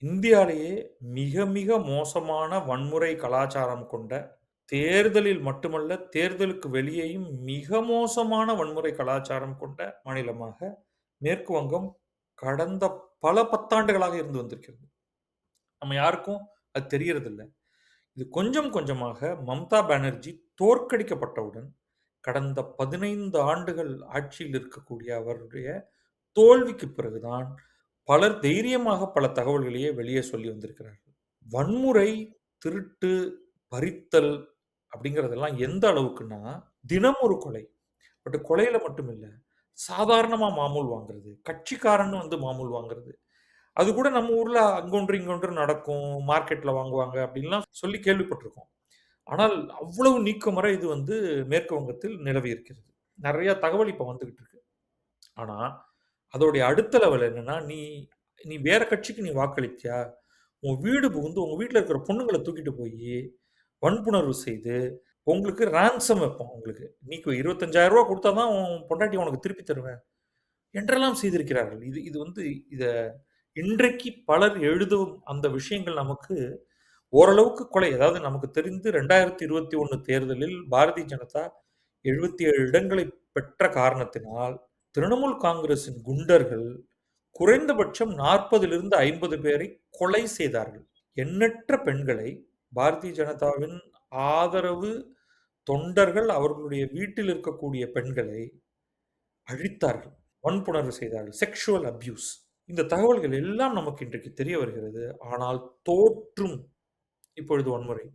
இந்தியாலேயே மிக மிக மோசமான வன்முறை கலாச்சாரம் கொண்ட, தேர்தலில் மட்டுமல்ல, தேர்தலுக்கு வெளியேயும் மிக மோசமான வன்முறை கலாச்சாரம் கொண்ட மாநிலமாக மேற்கு வங்கம் கடந்த பல பத்தாண்டுகளாக இருந்து வந்திருக்கிறது. நம்ம யாருக்கும் அது தெரியறதில்ல. இது கொஞ்சம் கொஞ்சமாக மம்தா பானர்ஜி தோற்கடிக்கப்பட்டவுடன், கடந்த 15 ஆண்டுகள் ஆட்சியில் இருக்கக்கூடிய அவருடைய தோல்விக்கு பிறகுதான் பலர் தைரியமாக பல தகவல்களையே வெளியே சொல்லி வந்திருக்கிறார்கள். வன்முறை, திருட்டு, பறித்தல் அப்படிங்கிறதெல்லாம் எந்த அளவுக்குன்னா, தினம் ஒரு கொலை. பட் கொலையில மட்டும் இல்ல. சாதாரணமா மாமூல் வாங்குறது. கட்சிக்காரன்னு வந்து மாமூல் வாங்குறது. அது கூட நம்ம ஊர்ல அங்கொன்று, இங்கொன்று நடக்கும். மார்க்கெட்ல வாங்குவாங்க அப்படின்லாம் சொல்லி கேள்விப்பட்டிருக்கோம். ஆனால் அவ்வளவு நீக்கமற இது வந்து மேற்கு வங்கத்தில் நிலவி இருக்கிறது. நெறைய தகவல் இப்ப வந்துகிட்டு இருக்கு. ஆனா, அதோடைய அடுத்த லெவல் என்னன்னா, நீ நீ வேற கட்சிக்கு நீ வாக்களிச்சியா? உன் வீடு புகுந்து, உங்க வீட்ல இருக்கிற பொண்ணுங்கள தூக்கிட்டு போயி, வன்புணர்வு செய்து, உங்களுக்கு ரான்சம் வைப்போம் உங்களுக்கு. நீ ரூ. 25,000 குடுத்தா தான் உன் பொண்டாட்டிய உனக்கு திருப்பி தருவேன். என்றெல்லாம் செய்திருக்கிறார்கள். இது இது வந்து இத இன்றைக்கு பலர் எழுதும் அந்த விஷயங்கள் நமக்கு ஓரளவுக்கு கொலை. அதாவது நமக்கு தெரிந்து 2021 தேர்தலில் பாரதிய ஜனதா 77 இடங்களை பெற்ற காரணத்தினால், திரிணாமுல் காங்கிரசின் குண்டர்கள் குறைந்தபட்சம் 40லிருந்து 50 பேரை கொலை செய்தார்கள். எண்ணற்ற பெண்களை பாரதிய ஜனதாவின் ஆதரவு தொண்டர்கள் அவர்களுடைய வீட்டில் இருக்கக்கூடிய பெண்களை அழித்தார்கள். வன்புணர்வு செய்தார்கள். Sexual abuse. இந்த தகவல்கள் எல்லாம் நமக்கு இன்றைக்கு தெரிய வருகிறது. ஆனால் தோற்றும் இப்பொழுது வன்முறை.